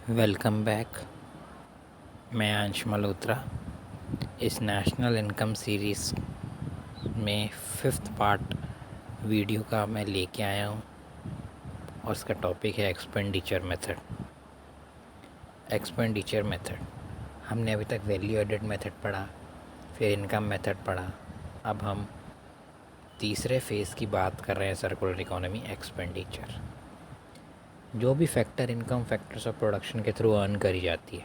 Welcome back. मैं अंश मल्होत्रा। इस नेशनल इनकम सीरीज़ में फिफ्थ पार्ट वीडियो का मैं लेके आया हूँ और इसका टॉपिक है एक्सपेंडिचर मेथड। एक्सपेंडिचर मेथड हमने अभी तक वैल्यू एडेड मेथड पढ़ा, फिर इनकम मेथड पढ़ा। अब हम तीसरे फेज़ की बात कर रहे हैं, सर्कुलर इकोनॉमी एक्सपेंडिचर। जो भी factor income factors of production के थ्रू अर्न करी जाती है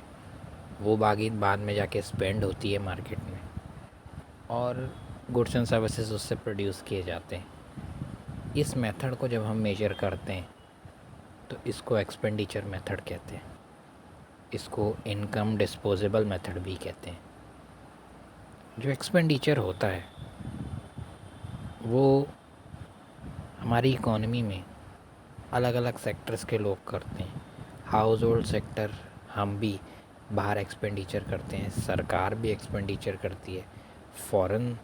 वो बाद में जाके स्पेंड होती है मार्केट में, और गुड्स एंड सर्विसेज उससे प्रोड्यूस किए जाते हैं। इस मेथड को जब हम मेजर करते हैं तो इसको एक्सपेंडिचर मेथड कहते हैं। इसको इनकम डिस्पोजेबल मेथड भी कहते हैं। जो एक्सपेंडिचर होता है वो हमारी इकोनॉमी में अलग अलग सेक्टर्स के लोग करते हैं। हाउस होल्ड सेक्टर, हम भी बाहर एक्सपेंडिचर करते हैं, सरकार भी एक्सपेंडिचर करती है। फॉरेन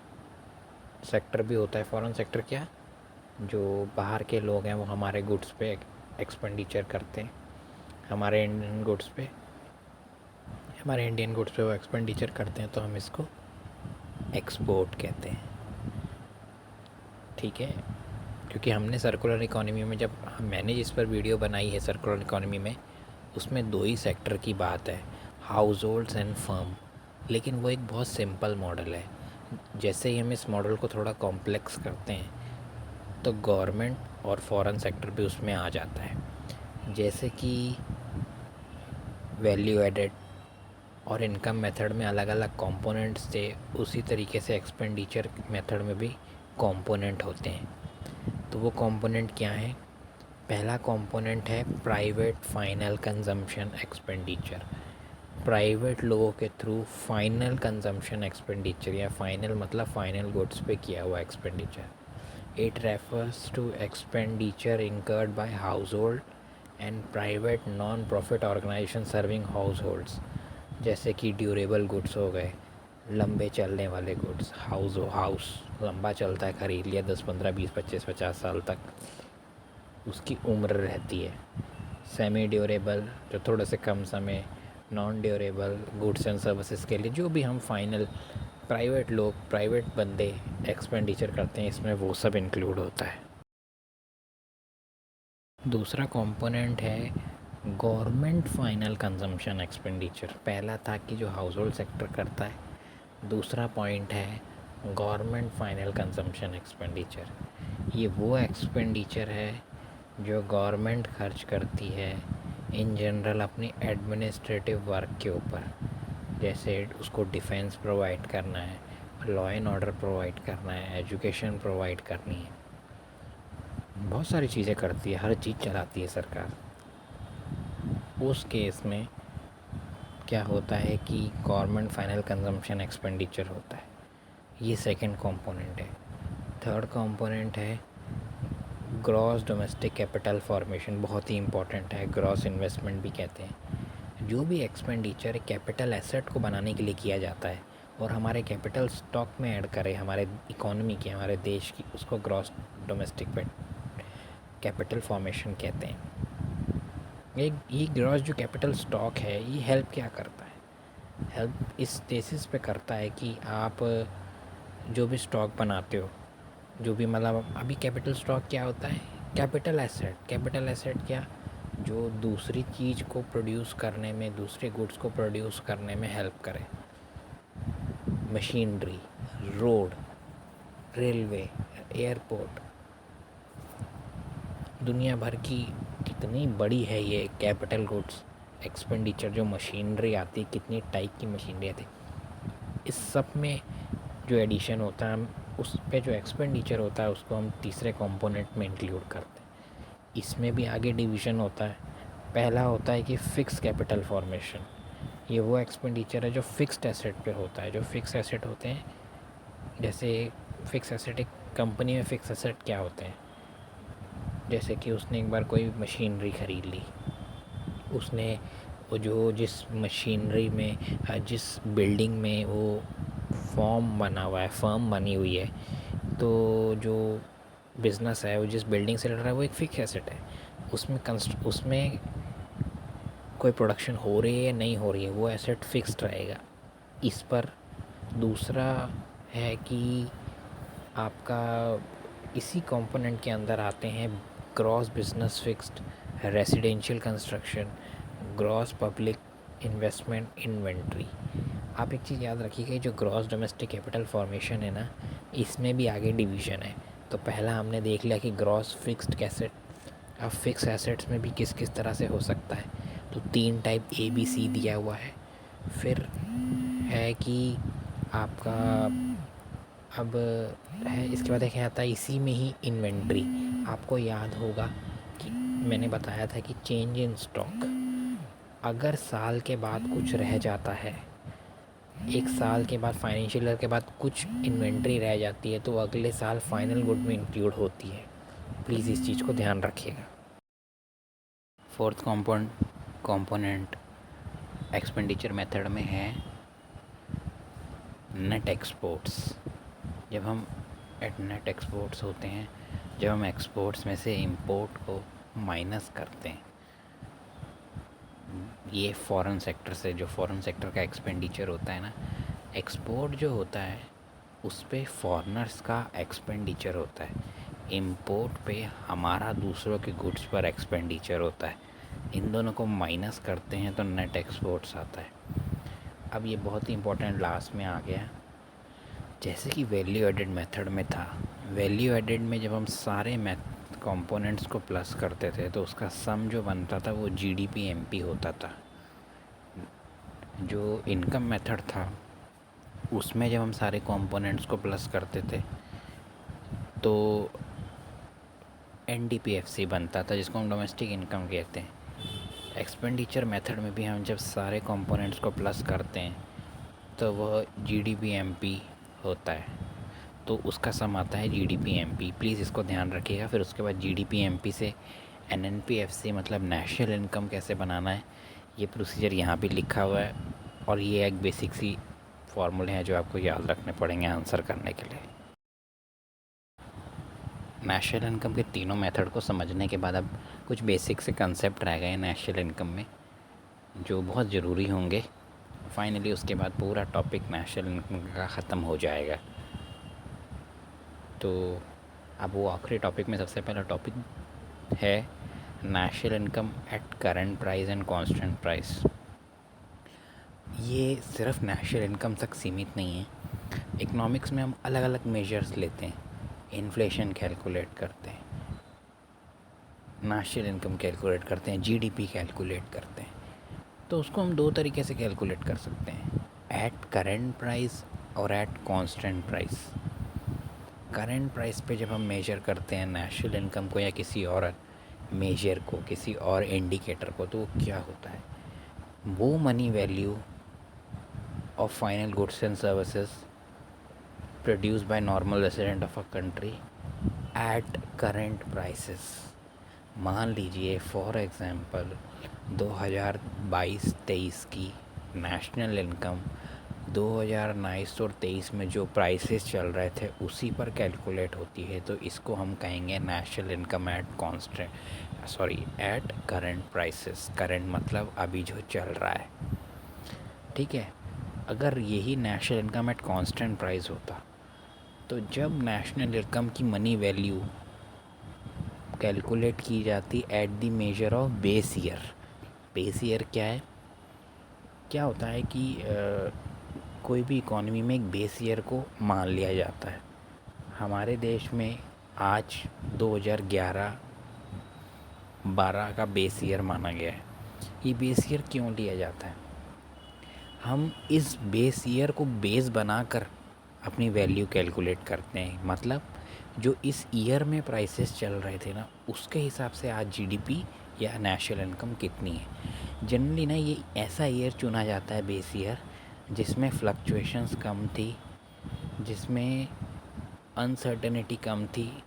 सेक्टर भी होता है। फॉरेन सेक्टर क्या, जो बाहर के लोग हैं वो हमारे गुड्स पे एक्सपेंडिचर करते हैं, हमारे इंडियन गुड्स पे वो एक्सपेंडिचर करते हैं, तो हम इसको एक्सपोर्ट कहते हैं। ठीक है, क्योंकि हमने सर्कुलर इकोनॉमी में मैंने जिस पर वीडियो बनाई है सर्कुलर इकोनॉमी में, उसमें दो ही सेक्टर की बात है, हाउस होल्ड्स एंड फर्म। लेकिन वो एक बहुत सिंपल मॉडल है। जैसे ही हम इस मॉडल को थोड़ा कॉम्प्लेक्स करते हैं तो गवर्नमेंट और फॉरेन सेक्टर भी उसमें आ जाता है। जैसे कि वैल्यू एडेड और इनकम मेथड में अलग अलग कंपोनेंट्स थे, उसी तरीके से एक्सपेंडिचर मेथड में भी कंपोनेंट होते हैं। तो वो कंपोनेंट क्या है? पहला कंपोनेंट है private final consumption expenditure. Private लोगों के थ्रू फाइनल कंजम्पशन एक्सपेंडिचर, या फाइनल मतलब फाइनल गुड्स पे किया हुआ expenditure. It refers to expenditure incurred by household and private non-profit organization serving households, जैसे कि ड्यूरेबल गुड्स हो गए, लंबे चलने वाले गुड्स। हाउस लंबा चलता है, ख़रीद लिया 10 15 20 25 50 साल तक उसकी उम्र रहती है। सेमी ड्यूरेबल जो थोड़े से कम समय, non durable goods and services के लिए जो भी हम फाइनल प्राइवेट बंदे एक्सपेंडिचर करते हैं, इसमें वो सब इंक्लूड होता है। दूसरा कंपोनेंट है गवर्नमेंट फाइनल कंजम्पशन एक्सपेंडिचर। पहला था कि जो हाउस होल्ड सेक्टर करता है, दूसरा पॉइंट है गवर्नमेंट फाइनल कंजम्पशन एक्सपेंडिचर। ये वो एक्सपेंडिचर है जो गवर्नमेंट खर्च करती है इन जनरल अपनी एडमिनिस्ट्रेटिव वर्क के ऊपर। जैसे उसको डिफेंस प्रोवाइड करना है, लॉ एंड ऑर्डर प्रोवाइड करना है, एजुकेशन प्रोवाइड करनी है, बहुत सारी चीज़ें करती है, हर चीज़ चलाती है सरकार। उस केस में क्या होता है कि गवर्नमेंट फाइनल कंजम्पशन एक्सपेंडिचर होता है। ये सेकंड कंपोनेंट है। थर्ड कंपोनेंट है ग्रॉस डोमेस्टिक कैपिटल फॉर्मेशन। बहुत ही इंपॉर्टेंट है, ग्रॉस इन्वेस्टमेंट भी कहते हैं। जो भी एक्सपेंडिचर कैपिटल एसेट को बनाने के लिए किया जाता है और हमारे कैपिटल स्टॉक में ऐड करे हमारे इकोनॉमी की, हमारे देश की, उसको ग्रॉस डोमेस्टिक कैपिटल फॉर्मेशन कहते हैं। ये ग्रॉस जो कैपिटल स्टॉक है, ये हेल्प क्या करता है? हेल्प इस बेसिस पे करता है कि आप जो भी स्टॉक बनाते हो, जो भी मतलब अभी कैपिटल स्टॉक क्या होता है? कैपिटल एसेट क्या, जो दूसरी चीज़ को प्रोड्यूस करने में, दूसरे गुड्स को प्रोड्यूस करने में हेल्प करे। मशीनरी, रोड, रेलवे, एयरपोर्ट, दुनिया भर की कितनी बड़ी है ये कैपिटल गुड्स एक्सपेंडिचर। जो मशीनरी आती है, कितनी टाइप की मशीनरी आती है, इस सब में जो एडिशन होता है, हम उस पे जो एक्सपेंडिचर होता है उसको हम तीसरे कंपोनेंट में इंक्लूड करते हैं। इसमें भी आगे डिवीज़न होता है। पहला होता है कि फ़िक्स कैपिटल फॉर्मेशन। ये वो एक्सपेंडिचर है जो फिक्स्ड एसेट पे होता है। जो फिक्स एसेट होते हैं, जैसे फिक्स एसेट, एक कंपनी में फिक्स एसेट क्या होते हैं? जैसे कि उसने एक बार कोई मशीनरी ख़रीद ली, उसने वो जो जिस मशीनरी में, जिस बिल्डिंग में वो फर्म बनी हुई है, तो जो बिज़नेस है वो जिस बिल्डिंग से लड़ रहा है वो एक फिक्स एसेट है। उसमें कोई प्रोडक्शन हो रही है या नहीं हो रही है, वो एसेट फिक्स्ड रहेगा इस पर। दूसरा है कि आपका इसी कंपोनेंट के अंदर आते हैं gross business fixed, residential construction, gross public investment, inventory. आप एक चीज़ याद रखिएगा, जो ग्रॉस डोमेस्टिक कैपिटल फॉर्मेशन है ना, इसमें भी आगे डिवीज़न है। तो पहला हमने देख लिया कि ग्रॉस फिक्स्ड कैसेट। अब फिक्स एसेट्स में भी किस किस तरह से हो सकता है, तो 3 टाइप ABC दिया हुआ है। फिर है कि आपका अब है, इसके बाद एक आता है इसी में ही इन्वेंट्री। आपको याद होगा कि मैंने बताया था कि चेंज इन स्टॉक, अगर साल के बाद कुछ रह जाता है, एक साल के बाद फाइनेंशियल ईयर के बाद कुछ इन्वेंट्री रह जाती है, तो अगले साल फाइनल गुड में इंक्लूड होती है। प्लीज़ इस चीज़ को ध्यान रखिएगा। फोर्थ कंपोनेंट एक्सपेंडिचर मेथड में है नेट एक्सपोर्ट्स। जब हम नेट एक्सपोर्ट्स होते हैं, जब हम एक्सपोर्ट्स में से इंपोर्ट को माइनस करते हैं, ये फॉरेन सेक्टर से, जो फॉरेन सेक्टर का एक्सपेंडिचर होता है ना, एक्सपोर्ट जो होता है उस पे फॉरेनर्स का एक्सपेंडिचर होता है, इंपोर्ट पे हमारा दूसरों के गुड्स पर एक्सपेंडिचर होता है। इन दोनों को माइनस करते हैं तो नेट एक्सपोर्ट्स आता है। अब ये बहुत ही इम्पोर्टेंट लास्ट में आ गया, जैसे कि वैल्यू एडेड मेथड में था। वैल्यू एडेड में जब हम सारे कंपोनेंट्स को प्लस करते थे तो उसका सम जो बनता था वो GDP MP होता था। जो इनकम मेथड था उसमें जब हम सारे कंपोनेंट्स को प्लस करते थे तो NDPFC बनता था, जिसको हम डोमेस्टिक इनकम कहते हैं। एक्सपेंडिचर मेथड में भी हम जब सारे कंपोनेंट्स को प्लस करते हैं तो वह GDP MP होता है, तो उसका सम आता है GDP MP। प्लीज़ इसको ध्यान रखिएगा। फिर उसके बाद GDP MP से NNPFC मतलब नेशनल इनकम कैसे बनाना है, ये प्रोसीजर यहाँ भी लिखा हुआ है, और ये एक बेसिक सी फॉर्मूले हैं जो आपको याद रखने पड़ेंगे आंसर करने के लिए। नेशनल इनकम के तीनों मेथड को समझने के बाद अब कुछ बेसिक से कंसेप्ट रह गए नेशनल इनकम में जो बहुत ज़रूरी होंगे। फाइनली उसके बाद पूरा टॉपिक नेशनल इनकम का ख़त्म हो जाएगा। तो अब वो आखिरी टॉपिक में सबसे पहला टॉपिक है national income at current price and constant price. ये सिर्फ नेशनल इनकम तक सीमित नहीं है। इकोनॉमिक्स में हम अलग अलग मेजर्स लेते हैं, इन्फ्लेशन कैलकुलेट करते हैं, नेशनल इनकम कैलकुलेट करते हैं, GDP कैलकुलेट करते हैं। तो उसको हम 2 तरीके से कैलकुलेट कर सकते हैं, एट करंट प्राइस और at constant price. Current price पे जब हम मेजर करते हैं नेशनल इनकम को या किसी और मेजर को, किसी और इंडिकेटर को, तो क्या होता है, वो money value of final goods and services produced by normal resident of a country at current prices। मान लीजिए फॉर एग्ज़ाम्पल 2022-23 की नेशनल इनकम 2019 और 23 में जो प्राइसेस चल रहे थे उसी पर कैलकुलेट होती है, तो इसको हम कहेंगे national income at current prices. Current मतलब अभी जो चल रहा है, ठीक है। अगर यही national income at constant price होता, तो जब नेशनल इनकम की मनी वैल्यू कैलकुलेट की जाती at the measure of base year. Base year क्या है, क्या होता है कि कोई भी इकॉनमी में एक बेस ईयर को मान लिया जाता है। हमारे देश में आज 2011-12 का बेस ईयर माना गया है। ये बेस ईयर क्यों लिया जाता है, हम इस बेस ईयर को बेस बनाकर अपनी वैल्यू कैलकुलेट करते हैं। मतलब जो इस ईयर में प्राइसेस चल रहे थे ना, उसके हिसाब से आज GDP या नेशनल इनकम कितनी है। जनरली ना ये ऐसा ईयर चुना जाता है बेस ईयर जिसमें फ्लक्चुएशंस कम थी, जिसमें अनसर्टेनिटी कम थी,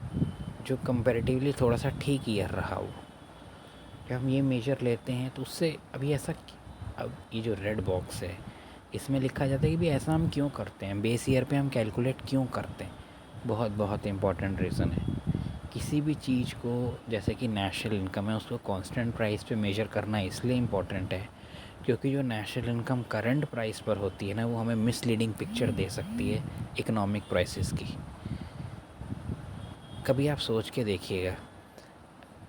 जो कंपैरेटिवली थोड़ा सा ठीक ईयर रहा हो। जब हम ये मेजर लेते हैं तो उससे अभी ऐसा, अब ये जो रेड बॉक्स है इसमें लिखा जाता है कि भी ऐसा हम क्यों करते हैं, बेस ईयर पे हम कैलकुलेट क्यों करते हैं। बहुत बहुत इम्पॉर्टेंट रीज़न है। किसी भी चीज़ को, जैसे कि नेशनल इनकम है, उसको कांस्टेंट प्राइस पे मेजर करना इसलिए इम्पोर्टेंट है क्योंकि जो नेशनल इनकम करंट प्राइस पर होती है ना, वो हमें मिसलीडिंग पिक्चर दे सकती है इकोनॉमिक प्राइसेस की। कभी आप सोच के देखिएगा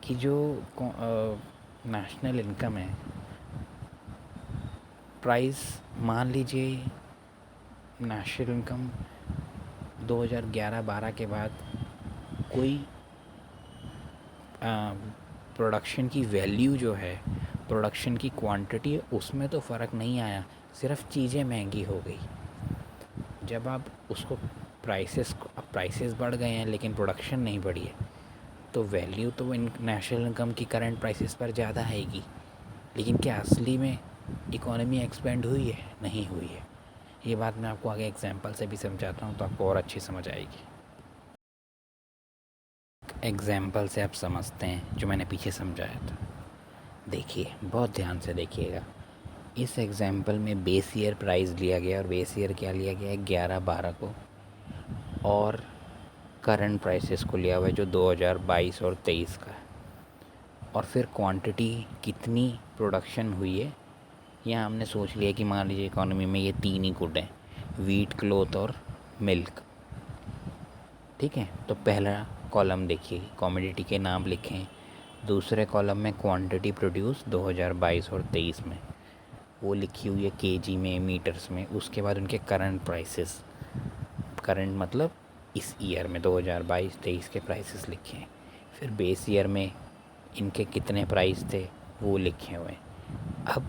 कि जो नेशनल इनकम है, प्राइस, मान लीजिए नेशनल इनकम 2011-12 के बाद कोई प्रोडक्शन की वैल्यू जो है, प्रोडक्शन की क्वांटिटी है, उसमें तो फ़र्क नहीं आया, सिर्फ चीज़ें महंगी हो गई। जब आप उसको प्राइसेस बढ़ गए हैं लेकिन प्रोडक्शन नहीं बढ़ी है, तो वैल्यू तो नेशनल इनकम की करंट प्राइसेस पर ज़्यादा आएगी। लेकिन क्या असली में इकोनॉमी एक्सपेंड हुई है? नहीं हुई है। ये बात मैं आपको आगे एग्जांपल से भी समझाता हूँ तो आपको और अच्छी समझ आएगी। एग्जांपल से आप समझते हैं जो मैंने पीछे समझाया था। देखिए, बहुत ध्यान से देखिएगा। इस एग्जांपल में बेस ईयर प्राइस लिया गया, और बेस ईयर क्या लिया गया है? 11-12 को। और करंट प्राइसेस को लिया हुआ है जो 2022 और 23 का है। और फिर क्वांटिटी कितनी प्रोडक्शन हुई है, यहाँ हमने सोच लिया कि मान लीजिए इकोनॉमी में ये 3 ही गुड हैं, वीट, क्लोथ और मिल्क। ठीक है, तो पहला कॉलम देखिए, कॉमोडिटी के नाम लिखें। दूसरे कॉलम में क्वांटिटी प्रोड्यूस 2022 और 23 में, वो लिखी हुई है केजी में, मीटर्स में। उसके बाद उनके करंट प्राइसेस, करंट मतलब इस ईयर में 2022-23 के प्राइसेस लिखे हैं। फिर बेस ईयर में इनके कितने प्राइस थे वो लिखे हुए हैं। अब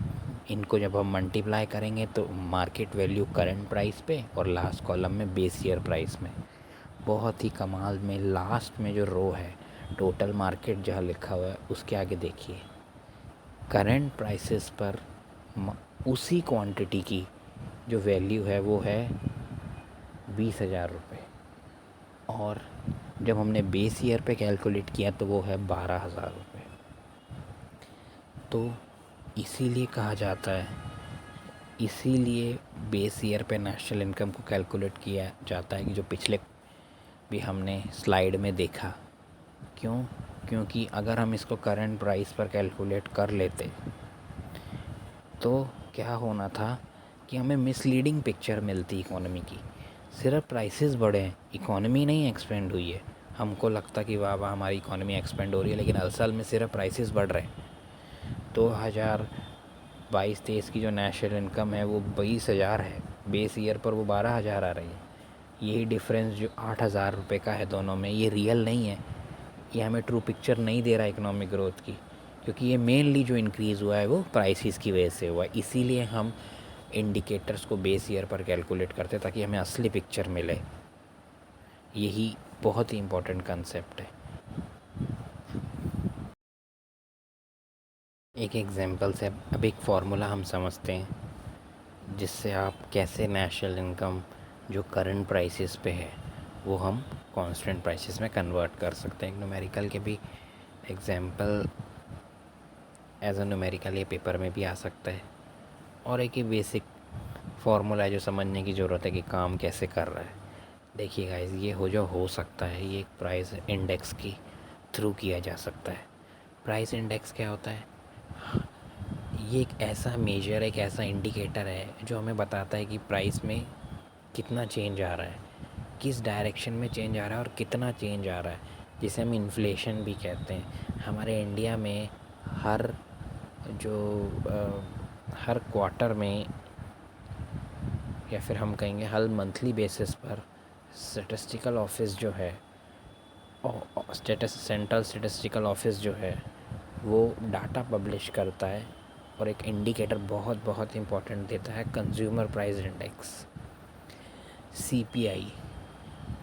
इनको जब हम मल्टीप्लाई करेंगे तो मार्केट वैल्यू करंट प्राइस पे, और लास्ट कॉलम में बेस ईयर प्राइस में। बहुत ही कमाल में लास्ट में जो रो है, टोटल मार्केट जहाँ लिखा हुआ है, उसके आगे देखिए, करंट प्राइसेस पर उसी क्वांटिटी की जो वैल्यू है वो है 20,000 रुपये, और जब हमने बेस ईयर पे कैलकुलेट किया तो वो है 12,000 रुपये। तो इसीलिए कहा जाता है, इसीलिए बेस ईयर पे नेशनल इनकम को कैलकुलेट किया जाता है कि जो पिछले भी हमने स्लाइड में देखा। क्यों? क्योंकि अगर हम इसको करंट प्राइस पर कैलकुलेट कर लेते तो क्या होना था कि हमें मिसलीडिंग पिक्चर मिलती इकोनॉमी की। सिर्फ प्राइसेस बढ़े हैं, इकोनॉमी नहीं एक्सपेंड हुई है। हमको लगता कि वाह वाह हमारी इकोनॉमी एक्सपेंड हो रही है, लेकिन असल में सिर्फ प्राइसेस बढ़ रहे हैं। 2022-23 की जो नेशनल इनकम है वो 20,000 है, बेस ईयर पर वो 12,000 आ रही है। यही डिफरेंस जो 8,000 रुपये का है दोनों में, ये रियल नहीं है, ये हमें ट्रू पिक्चर नहीं दे रहा इकोनॉमिक ग्रोथ की, क्योंकि ये मेनली जो इंक्रीज़ हुआ है वो प्राइसेस की वजह से हुआ है। इसीलिए हम इंडिकेटर्स को बेस ईयर पर कैलकुलेट करते ताकि हमें असली पिक्चर मिले। यही बहुत ही इम्पोर्टेंट कंसेप्ट है। एक एग्जांपल से अब एक फार्मूला हम समझते हैं जिससे आप कैसे नेशनल इनकम जो करंट प्राइसेस पे है वो हम कांस्टेंट प्राइसेस में कन्वर्ट कर सकते हैं। न्यूमेरिकल के भी एग्जांपल एज अ न्यूमेरिकल ये पेपर में भी आ सकता है, और एक ही बेसिक फार्मूला है जो समझने की ज़रूरत है कि काम कैसे कर रहा है। देखिए गाइस, ये हो सकता है, ये एक प्राइस इंडेक्स की थ्रू किया जा सकता है। प्राइस इंडेक्स क्या होता है? ये एक ऐसा मेजर, एक ऐसा इंडिकेटर है जो हमें बताता है कि प्राइस में कितना चेंज आ रहा है, किस डायरेक्शन में चेंज आ रहा है और कितना चेंज आ रहा है, जिसे हम इन्फ्लेशन भी कहते हैं। हमारे इंडिया में हर जो हर क्वार्टर में, या फिर हम कहेंगे हर मंथली बेसिस पर, स्टैटिस्टिकल ऑफिस जो है, सेंट्रल स्टैटिस्टिकल ऑफिस जो है, वो डाटा पब्लिश करता है और एक इंडिकेटर बहुत बहुत इम्पोर्टेंट देता है, consumer price index, CPI,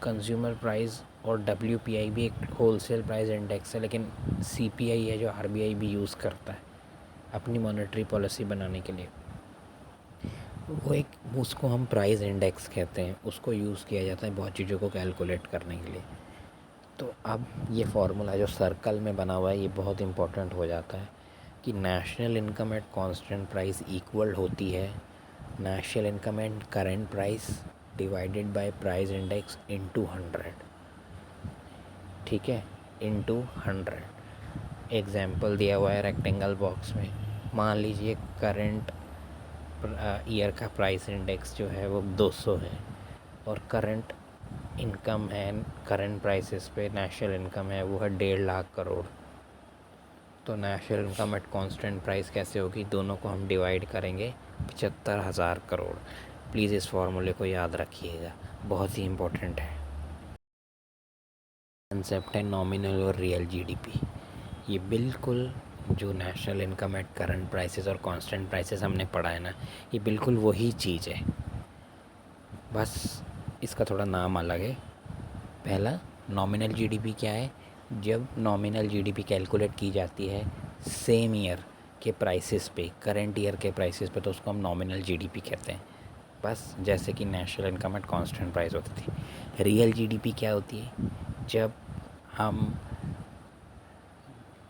consumer price. और WPI भी एक होलसेल प्राइस इंडेक्स है, लेकिन CPI है जो RBI भी यूज़ करता है अपनी मॉनेटरी पॉलिसी बनाने के लिए। वो एक, उसको हम प्राइस इंडेक्स कहते हैं, उसको यूज़ किया जाता है बहुत चीज़ों को कैलकुलेट करने के लिए। तो अब ये फार्मूला जो सर्कल में बना हुआ है ये बहुत इम्पोर्टेंट हो जाता है कि national income at constant price equal होती है national income at current price divided by price index into 100। ठीक है, इंटू 100। एग्जाम्पल दिया हुआ है रेक्टेंगल बॉक्स में। मान लीजिए करंट ईयर का प्राइस इंडेक्स जो है वो 200 है और करंट इनकम है, करंट प्राइसेस पे नेशनल इनकम है वो है 1.5 करोड़। तो national income at constant price कैसे होगी, दोनों को हम डिवाइड करेंगे 75,000 करोड़। प्लीज़ इस फॉर्मूले को याद रखिएगा, बहुत ही इम्पोर्टेंट है। कंसेप्ट है नॉमिनल और रियल जीडीपी। ये बिल्कुल जो national income at current prices और कांस्टेंट प्राइसेस हमने पढ़ा है ना, ये बिल्कुल वही चीज़ है, बस इसका थोड़ा नाम अलग है। पहला, नॉमिनल जीडीपी क्या है, जब नॉमिनल जीडीपी कैलकुलेट की जाती है सेम ईयर के प्राइसेस पे, करंट ईयर के प्राइसेस पे, तो उसको हम नॉमिनल जीडीपी कहते हैं। बस जैसे कि national income at constant price होती थी। रियल जीडीपी क्या होती है, जब हम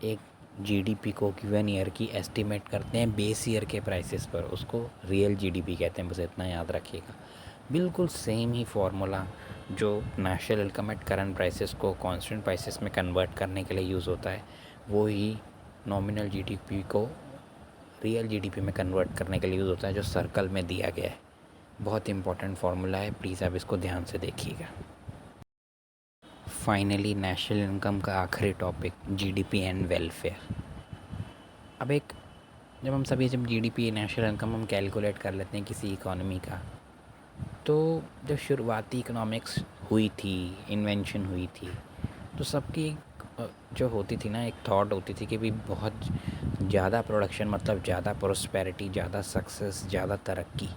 एक जीडीपी को गिवन ईयर की एस्टिमेट करते हैं बेस ईयर के प्राइसेस पर, उसको रियल जीडीपी कहते हैं। बस इतना याद रखिएगा। बिल्कुल सेम ही फार्मूला जो national income at current prices को कांस्टेंट प्राइसेस में कन्वर्ट करने के लिए यूज़ होता है, वो ही नॉमिनल जीडीपी को रियल जीडीपी में कन्वर्ट करने के लिए यूज़ होता है, जो सर्कल में दिया गया है। बहुत इंपॉर्टेंट फार्मूला है, प्लीज़ आप इसको ध्यान से देखिएगा। फाइनली नेशनल इनकम का आखिरी टॉपिक, जीडीपी एंड वेलफेयर। अब जब जीडीपी नेशनल इनकम हम कैलकुलेट कर लेते हैं किसी इकोनॉमी का, तो जब शुरुआती इकोनॉमिक्स हुई थी, इन्वेंशन हुई थी, तो सबकी जो होती थी ना, एक थॉट होती थी कि भाई बहुत ज़्यादा प्रोडक्शन मतलब ज़्यादा प्रोस्पेरिटी, ज़्यादा सक्सेस, ज़्यादा तरक्की।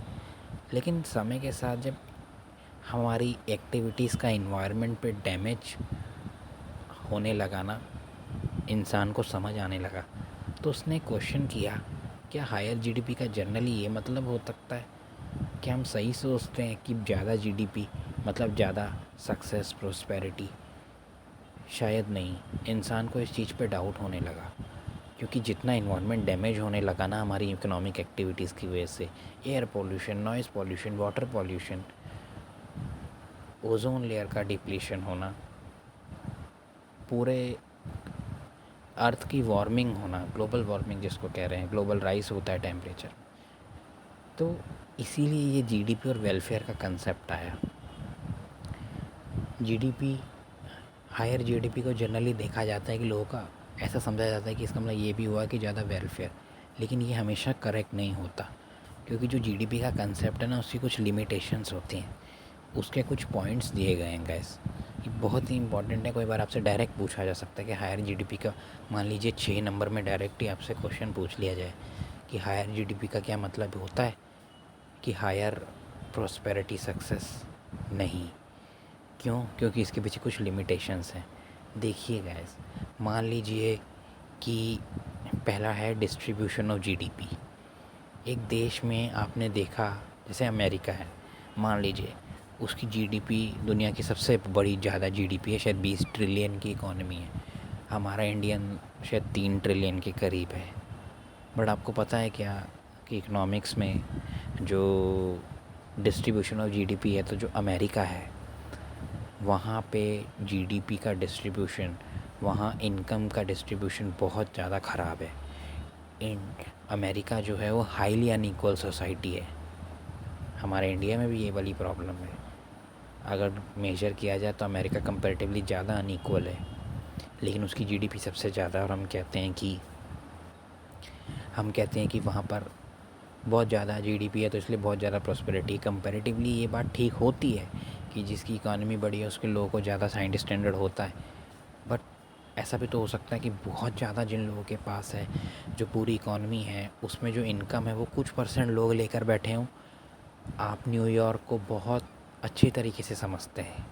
लेकिन समय के साथ जब हमारी एक्टिविटीज़ का इन्वायरमेंट पे डैमेज होने लगा ना, इंसान को समझ आने लगा, तो उसने क्वेश्चन किया, क्या हायर जीडीपी का जनरली ये मतलब हो सकता है? क्या हम सही सोचते हैं कि ज़्यादा जीडीपी मतलब ज़्यादा सक्सेस, प्रोस्पेरिटी? शायद नहीं। इंसान को इस चीज़ पे डाउट होने लगा, क्योंकि जितना इन्वायरमेंट डैमेज होने लगा ना हमारी इकोनॉमिक एक्टिविटीज़ की वजह से, air pollution, noise pollution, water pollution, ozone layer का डिप्लीशन होना, पूरे अर्थ की वार्मिंग होना, ग्लोबल वार्मिंग जिसको कह रहे हैं, ग्लोबल राइज होता है टेम्परेचर, तो इसीलिए ये जीडीपी और वेलफेयर का कंसेप्ट आया। जीडीपी, हायर जीडीपी को जनरली देखा जाता है कि लोगों का ऐसा समझा जाता है कि इसका मतलब ये भी हुआ कि ज़्यादा वेलफेयर, लेकिन ये हमेशा करेक्ट नहीं होता, क्योंकि जो जीडीपी का कंसेप्ट है ना, उसकी कुछ लिमिटेशंस होती हैं, उसके कुछ पॉइंट्स दिए गए हैं गाइस। ये बहुत ही इंपॉर्टेंट है। कोई बार आपसे डायरेक्ट पूछा जा सकता है कि हायर जीडीपी का, मान लीजिए 6 नंबर में डायरेक्ट ही आपसे क्वेश्चन पूछ लिया जाए कि हायर जीडीपी का क्या मतलब होता है, कि हायर प्रोस्पेरिटी, सक्सेस नहीं। क्यों? क्योंकि इसके पीछे कुछ लिमिटेशंस हैं। देखिए गाइस, मान लीजिए कि पहला है डिस्ट्रीब्यूशन ऑफ जीडीपी। एक देश में आपने देखा, जैसे अमेरिका है, मान लीजिए उसकी जीडीपी दुनिया की सबसे बड़ी ज़्यादा जीडीपी है, शायद 20 ट्रिलियन की इकॉनमी है। हमारा इंडियन शायद 3 ट्रिलियन के करीब है। बट आपको पता है क्या कि इकोनॉमिक्स में जो डिस्ट्रीब्यूशन ऑफ जीडीपी है, तो जो अमेरिका है वहाँ पे जीडीपी का डिस्ट्रीब्यूशन, वहाँ इनकम का डिस्ट्रीब्यूशन बहुत ज़्यादा ख़राब है। अमेरिका जो है वो हाईली अनइक्वल सोसाइटी है। हमारे इंडिया में भी ये वाली प्रॉब्लम है। अगर मेजर किया जाए तो अमेरिका कंपैरेटिवली ज़्यादा अनइक्वल है, लेकिन उसकी जीडीपी सबसे ज़्यादा है, और हम कहते हैं कि वहाँ पर बहुत ज़्यादा जीडीपी है तो इसलिए बहुत ज़्यादा प्रॉस्पेरिटी। कंपैरेटिवली ये बात ठीक होती है कि जिसकी इकॉनमी बड़ी है उसके लोगों को ज़्यादा साइंस स्टैंडर्ड होता है, बट ऐसा भी तो हो सकता है कि बहुत ज़्यादा जिन लोगों के पास है, जो पूरी इकॉनमी है उसमें जो इनकम है वो कुछ परसेंट लोग लेकर बैठे हों। आप न्यूयॉर्क को बहुत अच्छी तरीके से समझते हैं,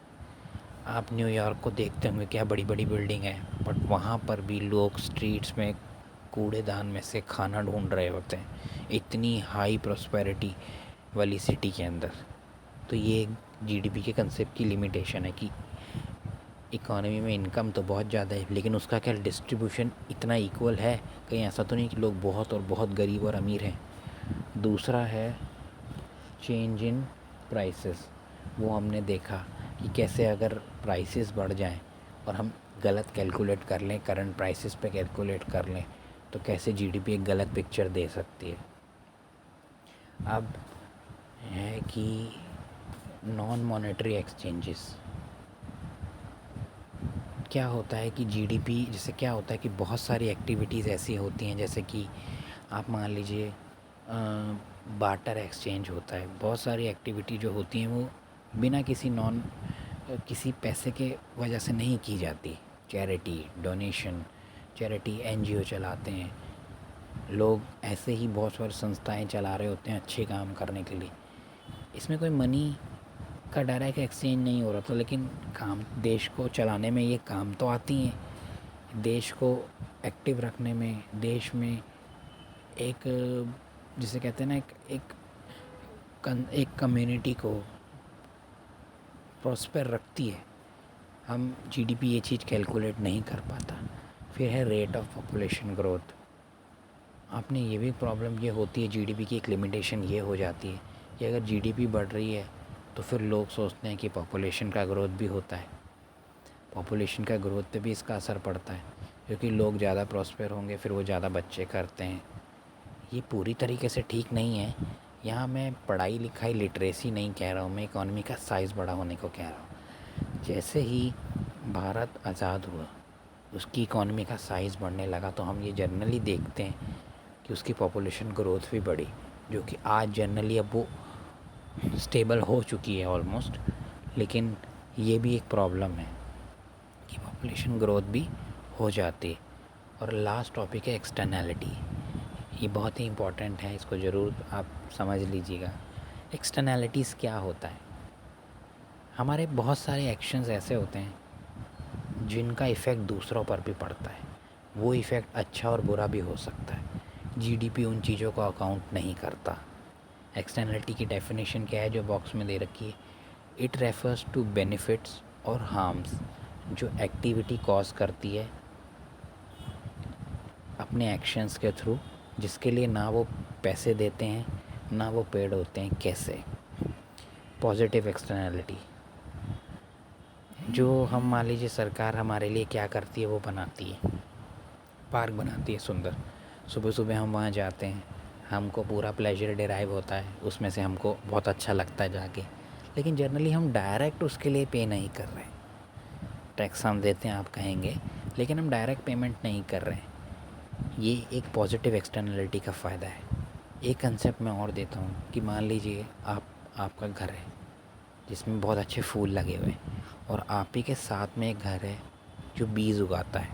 आप न्यूयॉर्क को देखते होंगे, क्या बड़ी बड़ी बिल्डिंग है, बट वहाँ पर भी लोग स्ट्रीट्स में कूड़ेदान में से खाना ढूंढ रहे होते हैं, इतनी हाई प्रॉस्पेरिटी वाली सिटी के अंदर। तो ये जीडीपी के कंसेप्ट की लिमिटेशन है कि इकॉनमी में इनकम तो बहुत ज़्यादा है, लेकिन उसका क्या डिस्ट्रीब्यूशन इतना इक्वल है? कहीं ऐसा तो नहीं कि लोग बहुत और बहुत गरीब और अमीर हैं। दूसरा है चेंज इन प्राइसेस। वो हमने देखा कि कैसे अगर प्राइसेस बढ़ जाएं और हम गलत कैलकुलेट कर लें, करंट प्राइसेस पे कैलकुलेट कर लें, तो कैसे जीडीपी एक गलत पिक्चर दे सकती है। अब है कि नॉन मॉनेटरी एक्सचेंजेस क्या होता है कि जीडीपी, जैसे क्या होता है कि बहुत सारी एक्टिविटीज़ ऐसी होती हैं, जैसे कि आप मान लीजिए बार्टर एक्सचेंज होता है। बहुत सारी एक्टिविटी जो होती हैं वो बिना किसी पैसे के वजह से नहीं की जाती। चैरिटी, डोनेशन, चैरिटी एनजीओ चलाते हैं लोग, ऐसे ही बहुत सारी संस्थाएं चला रहे होते हैं अच्छे काम करने के लिए। इसमें कोई मनी का डायरेक्ट एक्सचेंज नहीं हो रहा था, लेकिन काम देश को चलाने में ये काम तो आती हैं। देश को एक्टिव रखने में, देश में एक, जिसे कहते हैं ना, एक कम्युनिटी को प्रॉस्पर रखती है। हम जीडीपी ये चीज़ कैलकुलेट नहीं कर पाता। फिर है रेट ऑफ पॉपुलेशन ग्रोथ। आपने ये भी प्रॉब्लम ये होती है, जीडीपी की एक लिमिटेशन ये हो जाती है कि अगर जीडीपी बढ़ रही है तो फिर लोग सोचते हैं कि पॉपुलेशन का ग्रोथ भी होता है, पॉपुलेशन का ग्रोथ पे भी इसका असर पड़ता है, क्योंकि लोग ज़्यादा प्रॉस्पर होंगे फिर वो ज़्यादा बच्चे करते हैं। ये पूरी तरीके से ठीक नहीं है। यहाँ मैं पढ़ाई लिखाई लिटरेसी नहीं कह रहा हूँ, मैं इकॉनमी का साइज़ बड़ा होने को कह रहा हूँ। जैसे ही भारत आज़ाद हुआ उसकी इकॉनमी का साइज़ बढ़ने लगा, तो हम ये जनरली देखते हैं कि उसकी पॉपुलेशन ग्रोथ भी बढ़ी, जो कि आज जनरली अब वो स्टेबल हो चुकी है ऑलमोस्ट। लेकिन ये भी एक प्रॉब्लम है कि पॉपुलेशन ग्रोथ भी हो जाती है। और लास्ट टॉपिक है एक्सटर्नैलिटी। ये बहुत ही इम्पॉर्टेंट है, इसको ज़रूर आप समझ लीजिएगा। एक्सटर्नैलिटीज़ क्या होता है? हमारे बहुत सारे एक्शंस ऐसे होते हैं जिनका इफ़ेक्ट दूसरों पर भी पड़ता है। वो इफ़ेक्ट अच्छा और बुरा भी हो सकता है। जीडीपी उन चीज़ों को अकाउंट नहीं करता। एक्सटर्नैलिटी की डेफिनेशन क्या है जो बॉक्स में दे रखी है? इट रेफर्स टू बेनिफिट्स और हार्म्स जो एक्टिविटी कॉज करती है अपने एक्शंस के थ्रू, जिसके लिए ना वो पैसे देते हैं ना वो पेड होते हैं। कैसे? पॉजिटिव एक्सटर्नैलिटी, जो हम मान लीजिए सरकार हमारे लिए क्या करती है, वो बनाती है, पार्क बनाती है सुंदर। सुबह सुबह हम वहाँ जाते हैं, हमको पूरा प्लेजर डिराइव होता है, उसमें से हमको बहुत अच्छा लगता है जाके। लेकिन जनरली हम डायरेक्ट उसके लिए पे नहीं कर रहे हैं। टैक्स हम देते हैं आप कहेंगे, लेकिन हम डायरेक्ट पेमेंट नहीं कर रहे हैं। ये एक पॉजिटिव एक्सटर्नैलिटी का फ़ायदा है। एक कंसेप्ट मैं और देता हूँ कि मान लीजिए आपका घर है जिसमें बहुत अच्छे फूल लगे हुए हैं, और आप ही के साथ में एक घर है जो बीज उगाता है,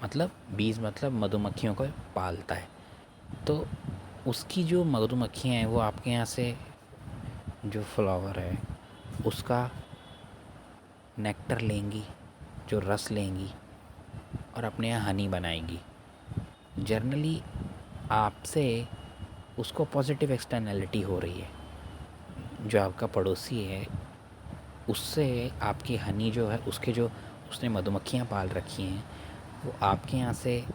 मतलब बीज मतलब मधुमक्खियों को पालता है। तो उसकी जो मधुमक्खियाँ हैं वो आपके यहाँ से जो फ्लावर है उसका नेक्टर लेंगी, जो रस लेंगी और अपने यहाँ हनी बनाएंगी। जनरली आपसे उसको पॉजिटिव एक्सटर्नैलिटी हो रही है। जो आपका पड़ोसी है उससे आपकी हनी जो है, उसके जो उसने मधुमक्खियाँ पाल रखी हैं वो आपके यहाँ से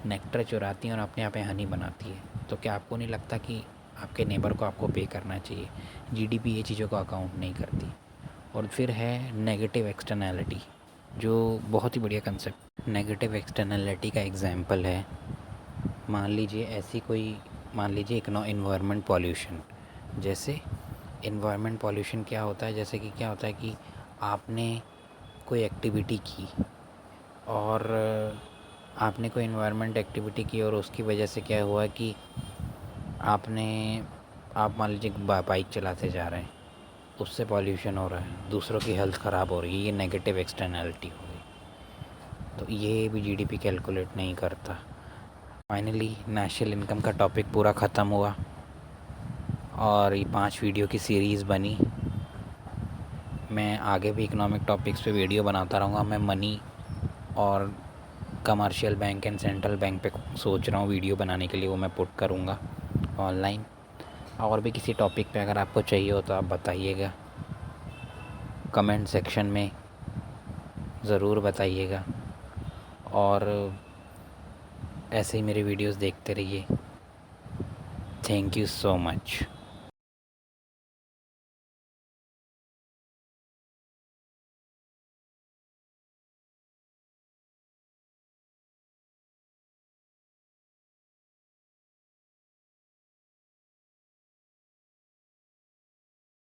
नेक्टर चुराती हैं और अपने यहाँ पे हनी बनाती है। तो क्या आपको नहीं लगता कि आपके नेबर को आपको पे करना चाहिए? जीडीपी ये चीज़ों को अकाउंट नहीं करती। और फिर है नेगेटिव एक्सटर्नैलिटी, जो बहुत ही बढ़िया कंसेप्ट। नेगेटिव एक्सटर्नैलिटी का एग्जांपल है, मान लीजिए इन्वायरमेंट पॉल्यूशन। जैसे इन्वायरमेंट पॉल्यूशन क्या होता है? जैसे कि क्या होता है कि आपने कोई एक्टिविटी की और उसकी वजह से क्या हुआ कि आप मान लीजिए बाइक चलाते जा रहे हैं, उससे पॉल्यूशन हो रहा है, दूसरों की हेल्थ ख़राब हो रही है, ये नेगेटिव एक्सटर्नैलिटी हो गई। तो ये भी जीडीपी कैलकुलेट नहीं करता। फाइनली नेशनल इनकम का टॉपिक पूरा ख़त्म हुआ और ये 5 वीडियो की सीरीज़ बनी। मैं आगे भी इकोनॉमिक टॉपिक्स पे वीडियो बनाता रहूँगा। मैं मनी और commercial bank and central bank पे सोच रहा हूँ वीडियो बनाने के लिए, वो मैं पुट करूँगा ऑनलाइन। और भी किसी टॉपिक पे अगर आपको चाहिए हो तो आप बताइएगा, कमेंट सेक्शन में ज़रूर बताइएगा। और ऐसे ही मेरे वीडियोस देखते रहिए। Thank you so much.